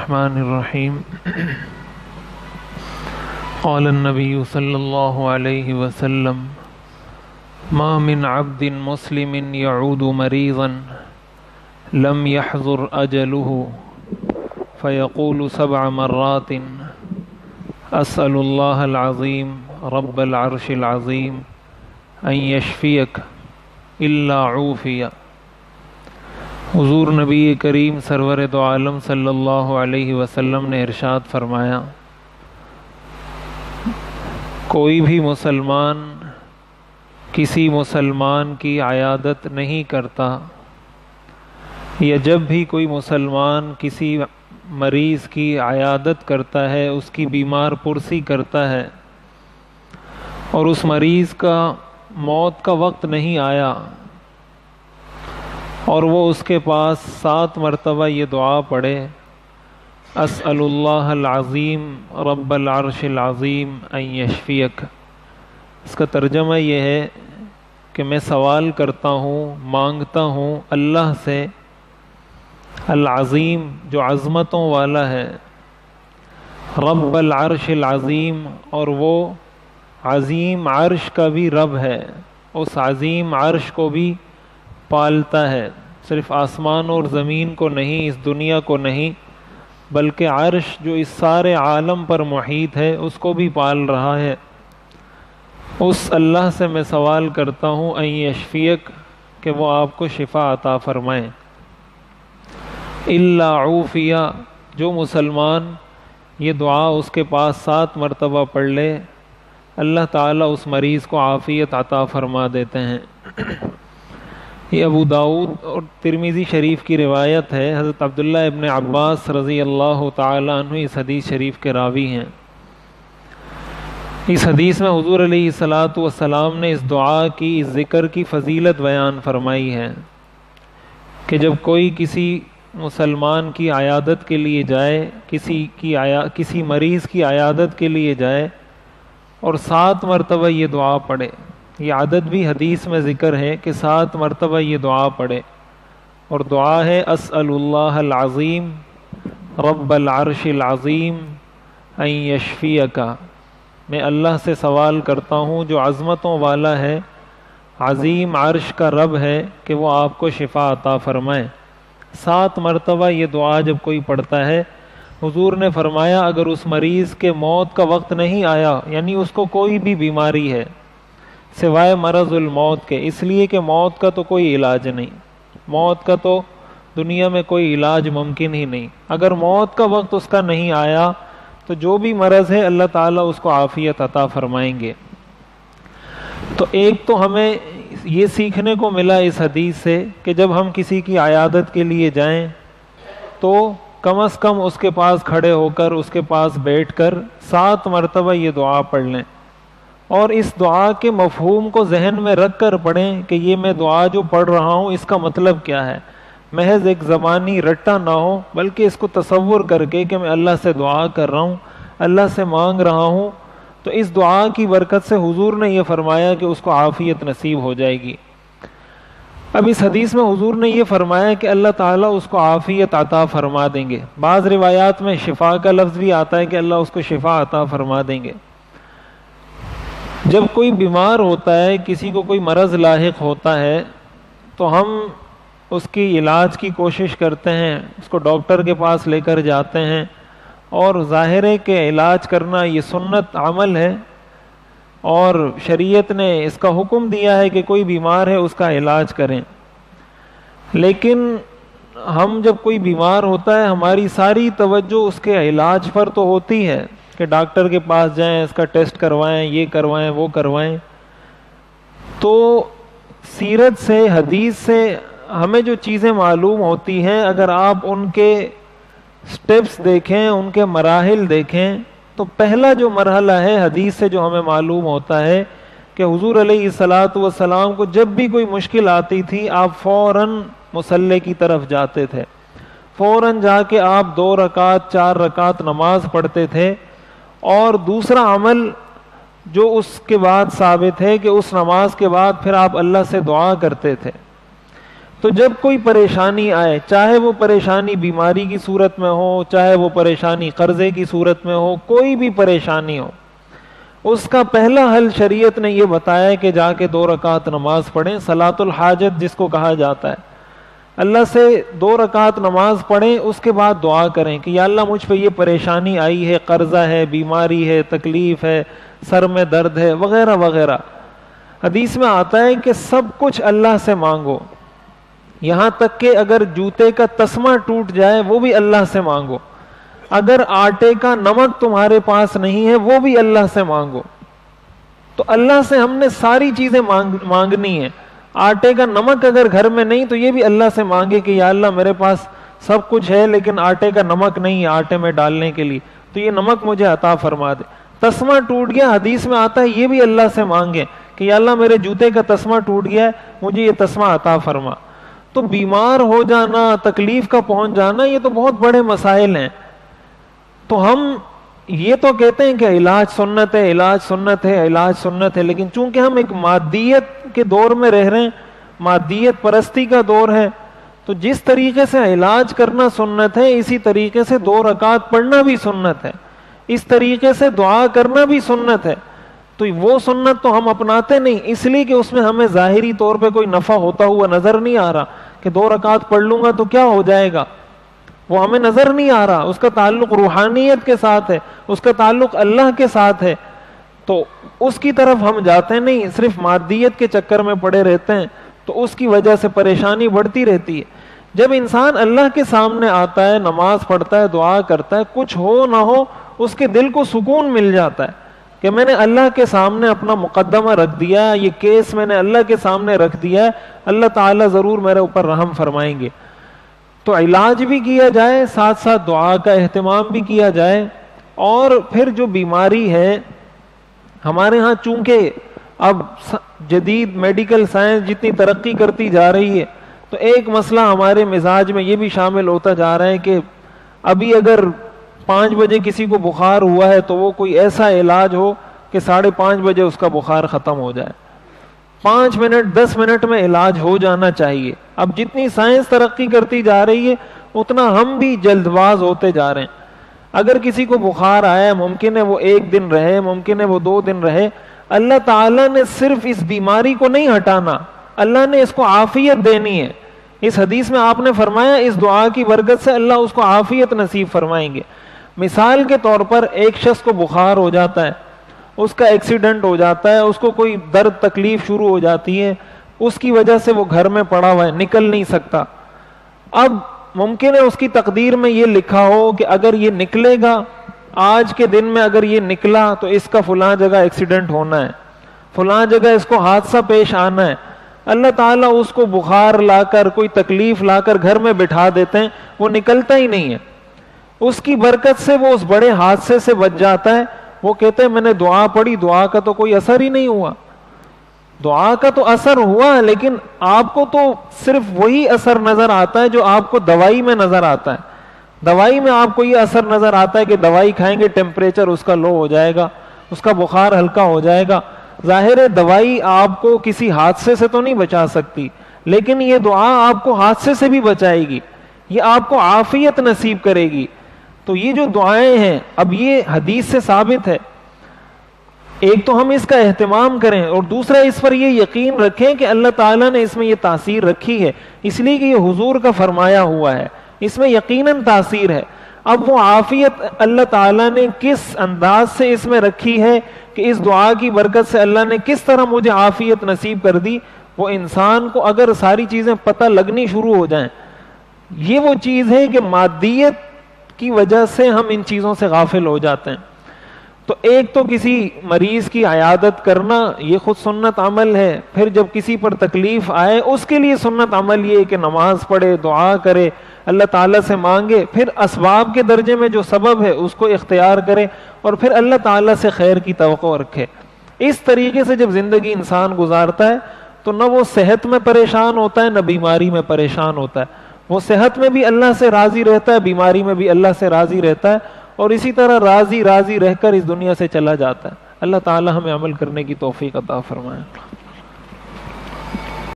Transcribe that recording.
الرحمن الرحیم قال النبی صلی اللہ علیہ وسلم ما من عبد مسلم يعود مريضا لم يحضر أجله فيقول 7 مرات أسأل الله العظيم رب العرش العظيم أن يشفيك إلا عوفي۔ حضور نبی کریم سرور دو عالم صلی اللہ علیہ وسلم نے ارشاد فرمایا، کوئی بھی مسلمان کسی مسلمان کی عیادت نہیں کرتا، یا جب بھی کوئی مسلمان کسی مریض کی عیادت کرتا ہے، اس کی بیمار پرسی کرتا ہے، اور اس مریض کا موت کا وقت نہیں آیا اور وہ اس کے پاس 7 مرتبہ یہ دعا پڑھے، اسأل اللہ العظیم رب العرش العظیم ان یشفیک۔ اس کا ترجمہ یہ ہے کہ میں سوال کرتا ہوں، مانگتا ہوں اللہ سے، العظیم جو عظمتوں والا ہے، رب العرش العظیم اور وہ عظیم عرش کا بھی رب ہے، اس عظیم عرش کو بھی پالتا ہے، صرف آسمان اور زمین کو نہیں، اس دنیا کو نہیں، بلکہ عرش جو اس سارے عالم پر محیط ہے اس کو بھی پال رہا ہے۔ اس اللہ سے میں سوال کرتا ہوں ان یشفیک، کہ وہ آپ کو شفا عطا فرمائیں۔ الا عوفیہ، جو مسلمان یہ دعا اس کے پاس 7 مرتبہ پڑھ لے، اللہ تعالیٰ اس مریض کو عافیت عطا فرما دیتے ہیں۔ یہ ابو داؤد اور ترمذی شریف کی روایت ہے، حضرت عبداللہ ابن عباس رضی اللہ تعالیٰ عنہ اس حدیث شریف کے راوی ہیں۔ اس حدیث میں حضور علیہ الصلاۃ والسلام نے اس دعا کی، اس ذکر کی فضیلت بیان فرمائی ہے کہ جب کوئی کسی مسلمان کی عیادت کے لیے جائے، کسی مریض کی عیادت کے لیے جائے اور 7 مرتبہ یہ دعا پڑھے، یہ عدد بھی حدیث میں ذکر ہے کہ 7 مرتبہ یہ دعا پڑھے، اور دعا ہے اسأل اللہ العظیم رب العرش العظیم ان یشفیک، میں اللہ سے سوال کرتا ہوں جو عظمتوں والا ہے، عظیم عرش کا رب ہے، کہ وہ آپ کو شفا عطا فرمائے۔ 7 مرتبہ یہ دعا جب کوئی پڑھتا ہے، حضور نے فرمایا اگر اس مریض کے موت کا وقت نہیں آیا، یعنی اس کو کوئی بھی بیماری ہے سوائے مرض الموت کے، اس لیے کہ موت کا تو کوئی علاج نہیں، موت کا تو دنیا میں کوئی علاج ممکن ہی نہیں، اگر موت کا وقت اس کا نہیں آیا تو جو بھی مرض ہے اللہ تعالیٰ اس کو عافیت عطا فرمائیں گے۔ تو ایک تو ہمیں یہ سیکھنے کو ملا اس حدیث سے کہ جب ہم کسی کی عیادت کے لیے جائیں تو کم از کم اس کے پاس کھڑے ہو کر، اس کے پاس بیٹھ کر 7 مرتبہ یہ دعا پڑھ لیں، اور اس دعا کے مفہوم کو ذہن میں رکھ کر پڑھیں کہ یہ میں دعا جو پڑھ رہا ہوں اس کا مطلب کیا ہے، محض ایک زبانی رٹا نہ ہو، بلکہ اس کو تصور کر کے کہ میں اللہ سے دعا کر رہا ہوں، اللہ سے مانگ رہا ہوں، تو اس دعا کی برکت سے حضور نے یہ فرمایا کہ اس کو عافیت نصیب ہو جائے گی۔ اب اس حدیث میں حضور نے یہ فرمایا کہ اللہ تعالیٰ اس کو عافیت عطا فرما دیں گے، بعض روایات میں شفا کا لفظ بھی آتا ہے کہ اللہ اس کو شفا عطا فرما دیں گے۔ جب کوئی بیمار ہوتا ہے، کسی کو کوئی مرض لاحق ہوتا ہے، تو ہم اس کی علاج کی کوشش کرتے ہیں، اس کو ڈاکٹر کے پاس لے کر جاتے ہیں، اور ظاہر ہے کہ علاج کرنا یہ سنت عمل ہے، اور شریعت نے اس کا حکم دیا ہے کہ کوئی بیمار ہے اس کا علاج کریں۔ لیکن ہم جب کوئی بیمار ہوتا ہے، ہماری ساری توجہ اس کے علاج پر تو ہوتی ہے کہ ڈاکٹر کے پاس جائیں، اس کا ٹیسٹ کروائیں، یہ کروائیں، وہ کروائیں۔ تو سیرت سے، حدیث سے ہمیں جو چیزیں معلوم ہوتی ہیں، اگر آپ ان کے سٹیپس دیکھیں، ان کے مراحل دیکھیں، تو پہلا جو مرحلہ ہے حدیث سے جو ہمیں معلوم ہوتا ہے کہ حضور علیہ الصلاۃ والسلام کو جب بھی کوئی مشکل آتی تھی، آپ فوراً مصلی کی طرف جاتے تھے، فوراً جا کے آپ 2 رکعت 4 رکعت نماز پڑھتے تھے، اور دوسرا عمل جو اس کے بعد ثابت ہے کہ اس نماز کے بعد پھر آپ اللہ سے دعا کرتے تھے۔ تو جب کوئی پریشانی آئے، چاہے وہ پریشانی بیماری کی صورت میں ہو، چاہے وہ پریشانی قرضے کی صورت میں ہو، کوئی بھی پریشانی ہو، اس کا پہلا حل شریعت نے یہ بتایا کہ جا کے 2 رکعت نماز پڑھیں، صلاۃ الحاجت جس کو کہا جاتا ہے، اللہ سے 2 رکعت نماز پڑھیں، اس کے بعد دعا کریں کہ یا اللہ مجھ پہ یہ پریشانی آئی ہے، قرضہ ہے، بیماری ہے، تکلیف ہے، سر میں درد ہے، وغیرہ وغیرہ۔ حدیث میں آتا ہے کہ سب کچھ اللہ سے مانگو، یہاں تک کہ اگر جوتے کا تسمہ ٹوٹ جائے وہ بھی اللہ سے مانگو، اگر آٹے کا نمک تمہارے پاس نہیں ہے وہ بھی اللہ سے مانگو۔ تو اللہ سے ہم نے ساری چیزیں مانگنی ہیں۔ آٹے کا نمک اگر گھر میں نہیں تو یہ بھی اللہ سے مانگے کہ یا اللہ میرے پاس سب کچھ ہے لیکن آٹے کا نمک نہیں ہے آٹے میں ڈالنے کے لیے، تو یہ نمک مجھے عطا فرما دے۔ تسمہ ٹوٹ گیا، حدیث میں آتا ہے یہ بھی اللہ سے مانگے کہ یا اللہ میرے جوتے کا تسمہ ٹوٹ گیا ہے، مجھے یہ تسمہ عطا فرما۔ تو بیمار ہو جانا، تکلیف کا پہنچ جانا، یہ تو بہت بڑے مسائل ہیں۔ تو ہم یہ تو کہتے ہیں کہ علاج سنت ہے، علاج سنت ہے، علاج سنت ہے، لیکن چونکہ ہم ایک مادیت کے دور میں رہ رہے ہیں، مادیت پرستی کا دور ہے، تو جس طریقے سے علاج کرنا سنت ہے اسی طریقے سے 2 رکعت پڑھنا بھی سنت ہے، اس طریقے سے دعا کرنا بھی سنت ہے۔ تو وہ سنت تو ہم اپناتے نہیں، اس لیے کہ اس میں ہمیں ظاہری طور پہ کوئی نفع ہوتا ہوا نظر نہیں آ رہا کہ 2 رکعت پڑھ لوں گا تو کیا ہو جائے گا، وہ ہمیں نظر نہیں آ رہا۔ اس کا تعلق روحانیت کے ساتھ ہے، اس کا تعلق اللہ کے ساتھ ہے، تو اس کی طرف ہم جاتے نہیں، صرف مادیت کے چکر میں پڑے رہتے ہیں، تو اس کی وجہ سے پریشانی بڑھتی رہتی ہے۔ جب انسان اللہ کے سامنے آتا ہے، نماز پڑھتا ہے، دعا کرتا ہے، کچھ ہو نہ ہو اس کے دل کو سکون مل جاتا ہے کہ میں نے اللہ کے سامنے اپنا مقدمہ رکھ دیا، یہ کیس میں نے اللہ کے سامنے رکھ دیا ہے، اللہ تعالیٰ ضرور میرے اوپر رحم فرمائیں گے۔ تو علاج بھی کیا جائے، ساتھ ساتھ دعا کا اہتمام بھی کیا جائے۔ اور پھر جو بیماری ہے، ہمارے ہاں چونکہ اب جدید میڈیکل سائنس جتنی ترقی کرتی جا رہی ہے، تو ایک مسئلہ ہمارے مزاج میں یہ بھی شامل ہوتا جا رہا ہے کہ ابھی اگر 5 بجے کسی کو بخار ہوا ہے تو وہ کوئی ایسا علاج ہو کہ 5:30 بجے اس کا بخار ختم ہو جائے، 5 منٹ 10 منٹ میں علاج ہو جانا چاہیے۔ اب جتنی سائنس ترقی کرتی جا رہی ہے اتنا ہم بھی جلد باز ہوتے جا رہے ہیں۔ اگر کسی کو بخار آیا، ممکن ہے وہ 1 دن رہے، ممکن ہے وہ 2 دن رہے، اللہ تعالیٰ نے صرف اس بیماری کو نہیں ہٹانا، اللہ نے اس کو عافیت دینی ہے۔ اس حدیث میں آپ نے فرمایا اس دعا کی برکت سے اللہ اس کو عافیت نصیب فرمائیں گے۔ مثال کے طور پر ایک شخص کو بخار ہو جاتا ہے، اس کا ایکسیڈنٹ ہو جاتا ہے، اس کو کوئی درد تکلیف شروع ہو جاتی ہے، اس کی وجہ سے وہ گھر میں پڑا ہوا ہے، نکل نہیں سکتا۔ اب ممکن ہے اس کی تقدیر میں یہ لکھا ہو کہ اگر یہ نکلے گا، آج کے دن میں اگر یہ نکلا تو اس کا فلاں جگہ ایکسیڈنٹ ہونا ہے، فلاں جگہ اس کو حادثہ پیش آنا ہے۔ اللہ تعالیٰ اس کو بخار لا کر، کوئی تکلیف لا کر گھر میں بٹھا دیتے ہیں، وہ نکلتا ہی نہیں ہے۔ اس کی برکت سے وہ اس بڑے حادثے سے بچ جاتا ہے۔ وہ کہتے ہیں میں نے دعا پڑھی، دعا کا تو کوئی اثر ہی نہیں ہوا۔ دعا کا تو اثر ہوا، لیکن آپ کو تو صرف وہی اثر نظر آتا ہے جو آپ کو دوائی میں نظر آتا ہے۔ دوائی میں آپ کو یہ اثر نظر آتا ہے کہ دوائی کھائیں گے ٹیمپریچر اس کا لو ہو جائے گا، اس کا بخار ہلکا ہو جائے گا۔ ظاہر ہے دوائی آپ کو کسی حادثے سے تو نہیں بچا سکتی، لیکن یہ دعا آپ کو حادثے سے بھی بچائے گی، یہ آپ کو عافیت نصیب کرے گی۔ تو یہ جو دعائیں ہیں، اب یہ حدیث سے ثابت ہے۔ ایک تو ہم اس کا اہتمام کریں، اور دوسرا اس پر یہ یقین رکھیں کہ اللہ تعالیٰ نے اس میں یہ تاثیر رکھی ہے، اس لیے کہ یہ حضور کا فرمایا ہوا ہے، اس میں یقیناً تاثیر ہے۔ اب وہ عافیت اللہ تعالیٰ نے کس انداز سے اس میں رکھی ہے کہ اس دعا کی برکت سے اللہ نے کس طرح مجھے عافیت نصیب کر دی، وہ انسان کو اگر ساری چیزیں پتہ لگنی شروع ہو جائیں، یہ وہ چیز ہے کہ مادیت کی وجہ سے ہم ان چیزوں سے غافل ہو جاتے ہیں۔ تو ایک تو کسی مریض کی عیادت کرنا، یہ خود سنت عمل ہے۔ پھر جب کسی پر تکلیف آئے اس کے لیے سنت عمل یہ ہے کہ نماز پڑھے، دعا کرے، اللہ تعالیٰ سے مانگے، پھر اسباب کے درجے میں جو سبب ہے اس کو اختیار کرے، اور پھر اللہ تعالیٰ سے خیر کی توقع رکھے۔ اس طریقے سے جب زندگی انسان گزارتا ہے تو نہ وہ صحت میں پریشان ہوتا ہے، نہ بیماری میں پریشان ہوتا ہے۔ وہ صحت میں بھی اللہ سے راضی رہتا ہے، بیماری میں بھی اللہ سے راضی رہتا ہے، اور اسی طرح راضی راضی رہ کر اس دنیا سے چلا جاتا ہے۔ اللہ تعالی ہمیں عمل کرنے کی توفیق عطا فرمائے۔